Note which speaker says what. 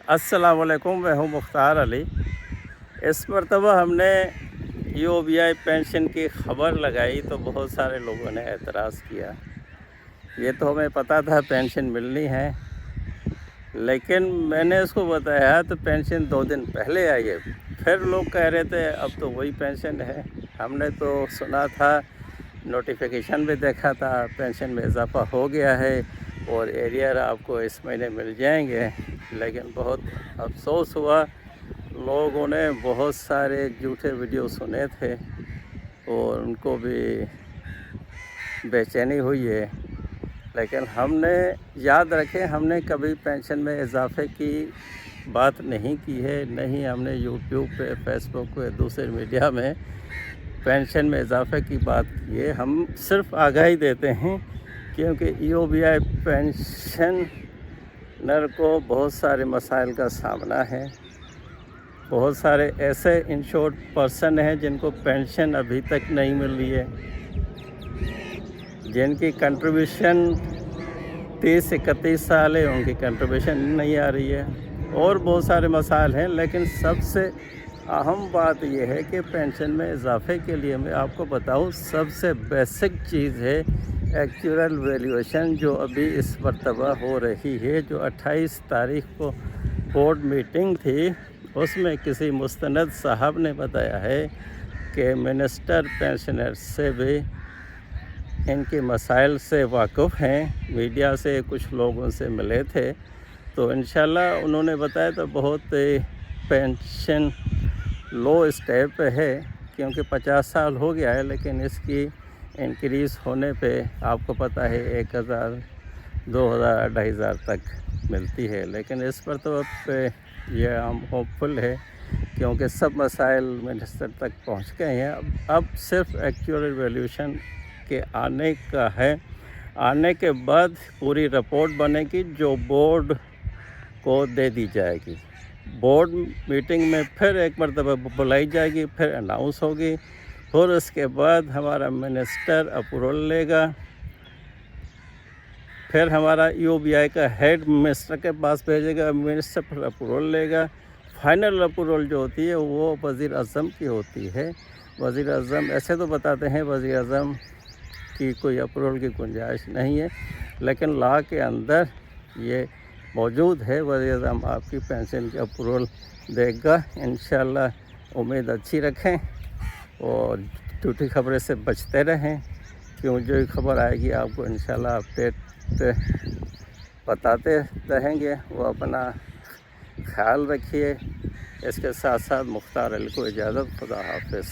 Speaker 1: अस्सलाम वालेकुम, मैं हूँ मुख्तार अली। इस मरतबा हमने यूओबीआई पेंशन की ख़बर लगाई तो बहुत सारे लोगों ने एतराज़ किया। ये तो हमें पता था पेंशन मिलनी है, लेकिन मैंने उसको बताया तो पेंशन 2 दिन पहले आई है। फिर लोग कह रहे थे अब तो वही पेंशन है। हमने तो सुना था, नोटिफिकेशन भी देखा था, पेंशन में इजाफ़ा हो गया है और एरियर आपको इस महीने मिल जाएंगे। लेकिन बहुत अफसोस हुआ, लोगों ने बहुत सारे झूठे वीडियो सुने थे और उनको भी बेचैनी हुई है। लेकिन हमने याद रखें, हमने कभी पेंशन में इजाफे की बात नहीं की है, नहीं हमने यूट्यूब पे, फेसबुक पे, दूसरे मीडिया में पेंशन में इजाफे की बात की है। हम सिर्फ आगाही देते हैं क्योंकि यूओबीआई पेंशनर को बहुत सारे मसाइल का सामना है। बहुत सारे ऐसे इंश्योर्ड पर्सन हैं जिनको पेंशन अभी तक नहीं मिल रही है, जिनकी कंट्रीब्यूशन 30-31 साल है, उनकी कंट्रीब्यूशन नहीं आ रही है और बहुत सारे मसाइल हैं। लेकिन सबसे अहम बात यह है कि पेंशन में इजाफे के लिए मैं आपको बताऊं, सबसे बेसिक चीज़ है एक्चुअल वैल्यूएशन, जो अभी इस मरतबा हो रही है। जो 28 तारीख को बोर्ड मीटिंग थी, उसमें किसी मुस्तनद साहब ने बताया है कि मिनिस्टर पेंशनर से भी इनके मसाइल से वाकिफ़ हैं। मीडिया से कुछ लोगों से मिले थे तो इंशाल्लाह उन्होंने बताया तो बहुत पेंशन लो स्टेप पे है, क्योंकि 50 साल हो गया है। लेकिन इसकी इंक्रीज़ होने पे आपको पता है 1000, 2000, 2500 तक मिलती है। लेकिन इस पर तो ये हम होपफुल है क्योंकि सब मसाइल मिनिस्टर तक पहुंच गए हैं। अब सिर्फ एक्चुअल वैल्यूएशन के आने का है। आने के बाद पूरी रिपोर्ट बनेगी जो बोर्ड को दे दी जाएगी। बोर्ड मीटिंग में फिर एक मरतबा बुलाई जाएगी, फिर अनाउंस होगी, फिर उसके बाद हमारा मिनिस्टर अप्रूवल लेगा, फिर हमारा यूओबीआई का हेड मिनिस्टर के पास भेजेगा, मिनिस्टर फिर अप्रूवल लेगा। फाइनल अप्रूवल जो होती है वो वज़ीर आज़म की होती है। वज़ीर आज़म ऐसे तो बताते हैं वज़ीर आज़म की कोई अप्रूवल की गुंजाइश नहीं है, लेकिन लॉ के अंदर ये मौजूद है। वज़ीर आज़म आपकी पेंशन की अप्रूवल देगा इंशाल्लाह। उम्मीद अच्छी रखें और झूठी खबरें से बचते रहें, क्यों जो खबर आएगी आपको इंशाल्लाह अपडेट बताते रहेंगे। वो अपना ख्याल रखिए। इसके साथ साथ मुख्तार अली को इजाज़त। खुदा हाफिज़।